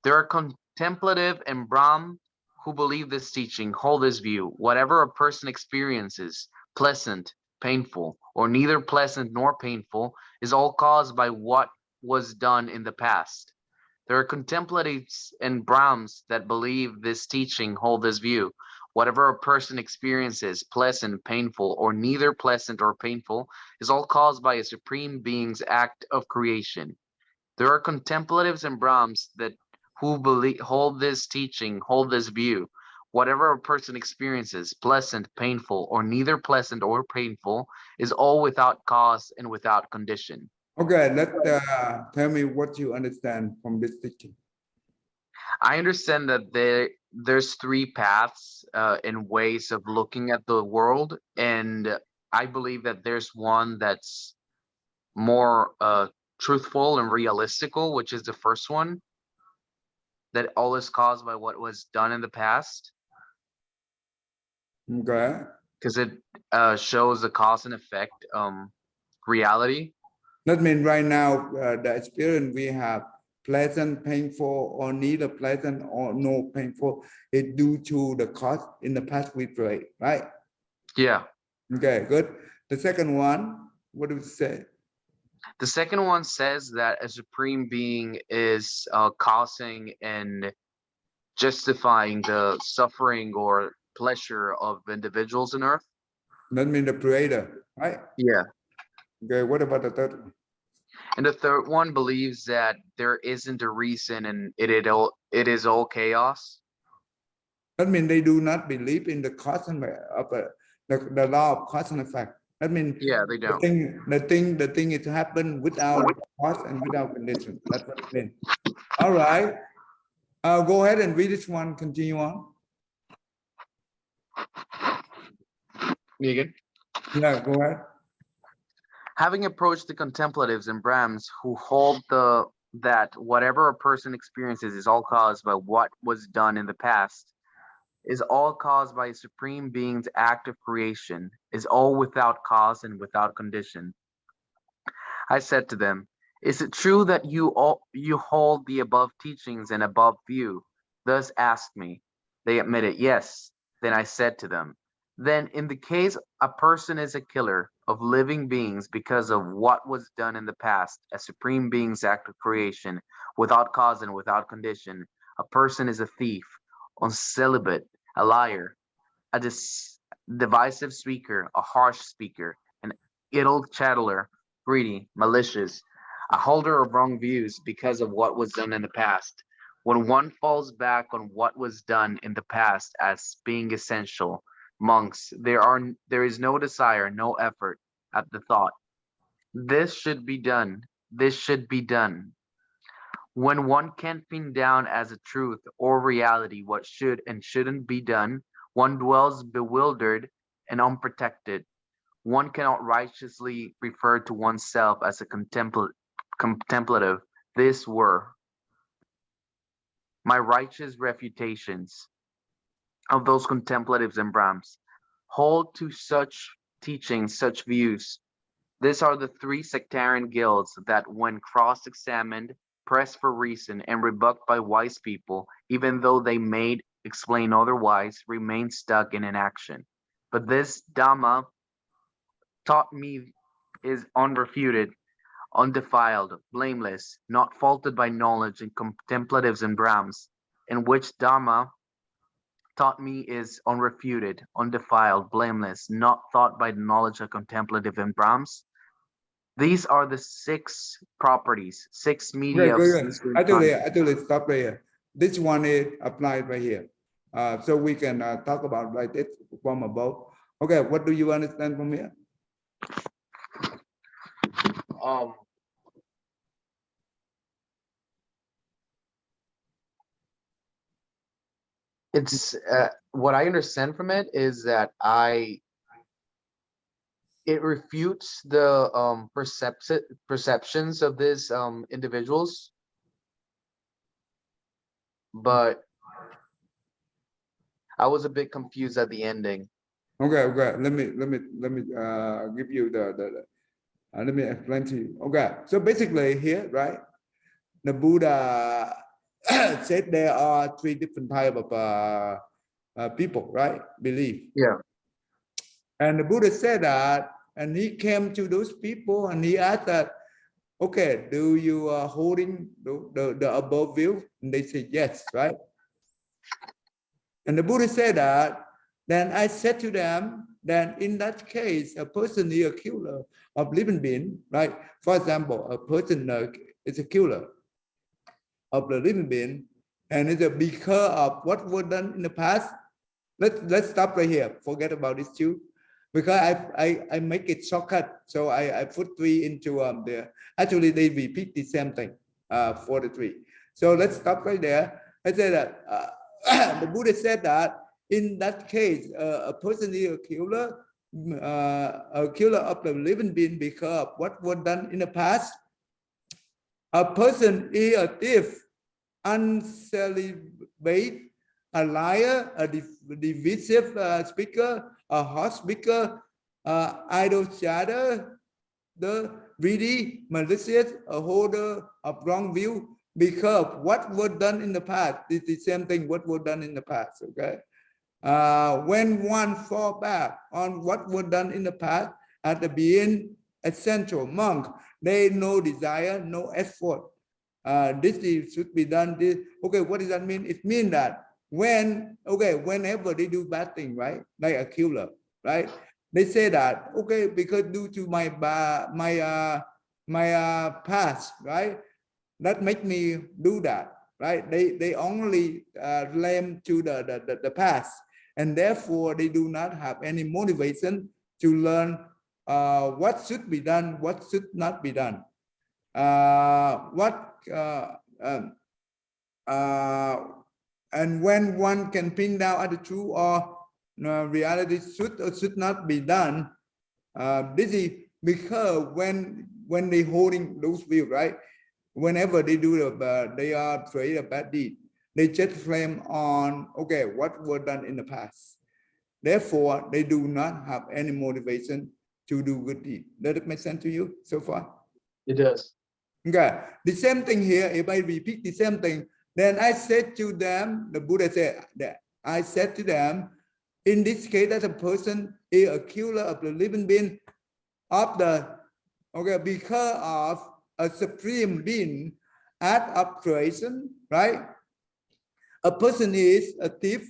Speaker 8: There are contemplative and Brahm who believe this teaching, hold this view. Whatever a person experiences, pleasant, painful, or neither pleasant nor painful, is all caused by what was done in the past. There are contemplatives and Brahms that believe this teaching, hold this view. Whatever a person experiences, pleasant, painful, or neither pleasant or painful, is all caused by a supreme being's act of creation. There are contemplatives and Brahms that who believe hold this teaching, hold this view. Whatever a person experiences, pleasant, painful, or neither pleasant or painful, is all without cause and without condition.
Speaker 1: Okay, tell me what you understand from this teaching.
Speaker 8: I understand that there's three paths and ways of looking at the world, and I believe that there's one that's more truthful and realistical, which is the first one, that all is caused by what was done in the past.
Speaker 1: Okay.
Speaker 8: Because it shows the cause and effect reality.
Speaker 1: That means right now, the experience we have, pleasant, painful, or neither pleasant or no painful, is due to the cause in the past we played, right?
Speaker 8: Yeah.
Speaker 1: Okay, good. The second one, what do you say?
Speaker 8: The second one says that a supreme being is causing and justifying the suffering or pleasure of individuals on earth.
Speaker 1: That means the creator, right?
Speaker 8: Yeah.
Speaker 1: Okay, what about the third one?
Speaker 8: And the third one believes that there isn't a reason and it is all chaos.
Speaker 1: That means they do not believe in the cause and the law of cause and effect. That means
Speaker 8: yeah, they don't.
Speaker 1: The thing is happen without cause and without condition. That's what it means. All right. Go ahead and read this one. Continue on.
Speaker 8: Me again?
Speaker 1: Yeah, go ahead.
Speaker 8: Having approached the contemplatives and Brahms who hold that whatever a person experiences is all caused by what was done in the past, is all caused by a supreme being's act of creation, is all without cause and without condition. I said to them, is it true that you hold the above teachings and above view? Thus asked me. They admitted yes. Then I said to them, then in the case a person is a killer of living beings because of what was done in the past, a supreme being's act of creation, without cause and without condition, a person is a thief, uncelibate, a liar, a divisive speaker, a harsh speaker, an idle chattler, greedy, malicious, a holder of wrong views because of what was done in the past. When one falls back on what was done in the past as being essential, monks, there is no desire, no effort at the thought. This should be done. This should be done. When one can't pin down as a truth or reality what should and shouldn't be done, one dwells bewildered and unprotected. One cannot righteously refer to oneself as a contemplative. These were my righteous refutations of those contemplatives and Brahms. Hold to such teachings, such views. These are the three sectarian guilds that, when cross-examined, pressed for reason, and rebuked by wise people, even though they may explain otherwise, remain stuck in inaction. But this Dhamma taught me is unrefuted, undefiled, blameless, not faulted by knowledge and contemplatives and Brahms, in which Dharma taught me is unrefuted, undefiled, blameless, not thought by the knowledge of contemplative and Brahms. These are the 6 properties, 6 media of
Speaker 1: good.
Speaker 8: ceasing time.
Speaker 1: Actually, stop right here. This one is applied right here. So we can talk about like this from above. Okay, what do you understand from here?
Speaker 8: It's what I understand from it is that it refutes the perceptions of these individuals, but I was a bit confused at the ending.
Speaker 1: Okay. Let me give you let me explain to you. Okay, so basically here, right? The Buddha said there are 3 different type of people, right? Belief.
Speaker 8: Yeah.
Speaker 1: And the Buddha said that, and he came to those people and he asked that, okay, do you holding the above view? And they said yes, right? And the Buddha said that, then I said to them, then in that case, a person is a killer of living being, right? For example, a person is a killer of the living being, and it's because of what was done in the past. Let's stop right here. Forget about this too, because I make it shortcut. So I put 3 into there. Actually, they repeat the same thing for the 3. So let's stop right there. I said that the Buddha said that in that case, a person is a killer of the living being because of what was done in the past. A person is a thief, uncelibate, a liar, a divisive speaker, a hot speaker, idle chatter, the greedy, malicious, a holder of wrong view, because what was done in the past is the same thing what was done in the past, okay? When one fall back on what was done in the past, at the being essential monk, they no desire, no effort. This should be done. This, okay, what does that mean? It means that whenever they do bad thing, right? Like a killer, right? They say that, okay, because due to my past, right? That make me do that, right? They only blame to the past, and therefore they do not have any motivation to learn what should be done, what should not be done, and when one can pin down at the truth or reality should or should not be done, this is because when they holding those views, right? Whenever they do they are afraid of bad deed, they just blame on, okay, what was done in the past. Therefore, they do not have any motivation to do good deed. Does it make sense to you so far?
Speaker 8: It does.
Speaker 1: Okay, the same thing here. If I repeat the same thing, then I said to them, the Buddha said that, I said to them, in this case, that a person is a killer of the living being of the, okay, because of a supreme being at operation, right? A person is a thief,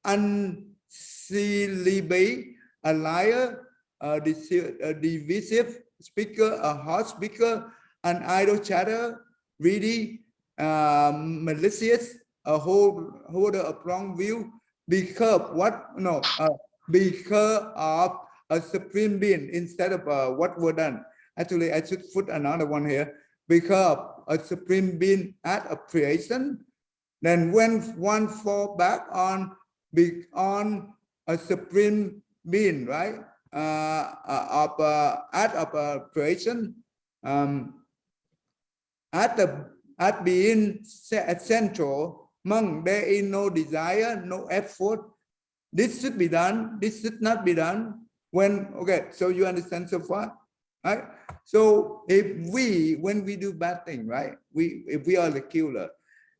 Speaker 1: uncelibate, a liar, a divisive speaker, a hot speaker, an idle chatter, greedy, malicious, a holder of wrong view, because because of a supreme being instead of what was done. Actually, I should put another one here. Because a supreme being at a creation, then when one fall back on a supreme being, right? At creation, at being essential, among there is no desire, no effort. This should be done. This should not be done. When, okay, so you understand so far, right? So when we do bad thing, right? If we are the killer,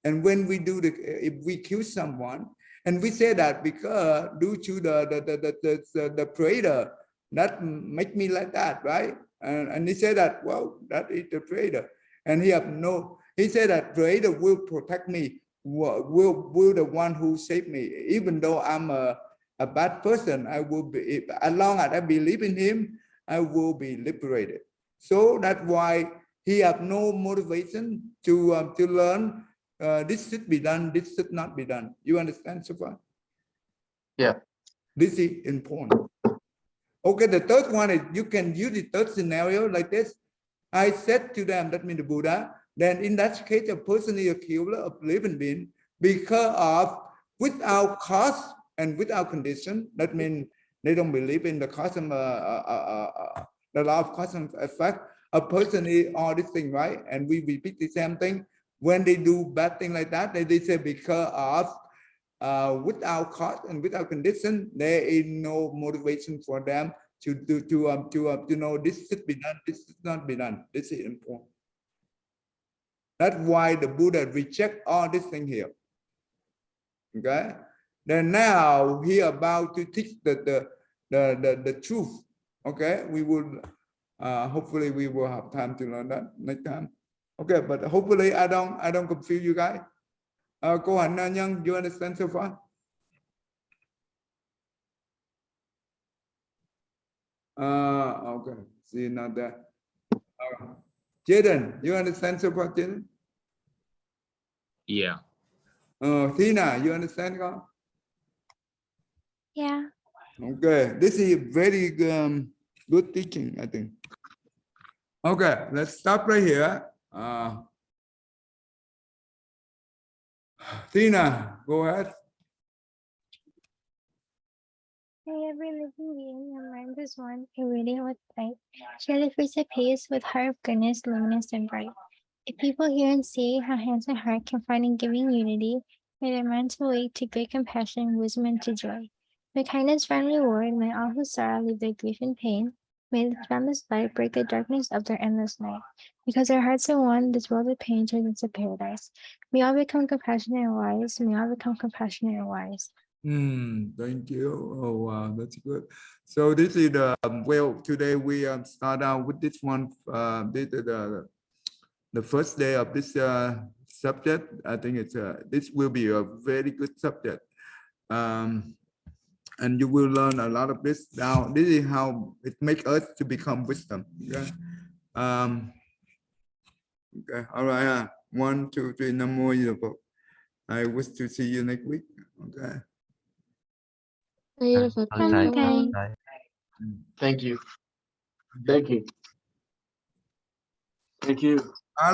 Speaker 1: and when we do if we kill someone, and we say that because due to the predator that make me like that, right? And he said that, well, that is the creator. And he said that creator will protect me, will the one who saved me. Even though I'm a bad person, I will be, as long as I believe in him, I will be liberated. So that's why he have no motivation to learn this should be done, this should not be done. You understand so far?
Speaker 8: Yeah.
Speaker 1: This is important. Okay, the third one is you can use the third scenario like this. I said to them, that means the Buddha, then in that case, a person is a killer of living being because of without cause and without condition. That means they don't believe in the cause and the law of cause and effect. A person is all this thing, right? And we repeat the same thing. When they do bad thing like that, they say because of without cause and without condition, there is no motivation for them to know this should be done, this should not be done. This is important. That's why the Buddha reject all this thing here. Okay. Then now he about to teach the truth. Okay, we will hopefully we will have time to learn that next time. Okay, but hopefully I don't confuse you guys. Câu hỏi nhân, you understand so far? Okay, see not that. Jaden, you understand so far, Jaden?
Speaker 9: Yeah.
Speaker 1: Tina, you understand?
Speaker 2: Yeah.
Speaker 1: Okay, this is very good teaching, I think. Okay, let's stop right here. Tina, go ahead.
Speaker 10: May every living being in mind is one, irradiant with light. Share the fruits of peace with heart of goodness, luminous and bright. If people hear and see how hands and heart can find in giving unity, may their minds awake to great compassion, wisdom, and to joy. May kindness find reward, may all who sorrow leave their grief and pain. May the boundless light break the darkness of their endless night. Because our hearts are one, this world of pain turns into paradise. May all become compassionate and wise. May all become compassionate and wise.
Speaker 1: Thank you. Oh wow, that's good. So this is the well, today we start out with this one. This is the first day of this subject. I think it's this will be a very good subject, and you will learn a lot of this. Now this is how it makes us to become wisdom. Okay. Okay. All right. 1, 2, 3. No more. I wish to see you next week. Okay.
Speaker 7: Beautiful.
Speaker 10: Okay.
Speaker 6: Thank you. Thank you. Thank you.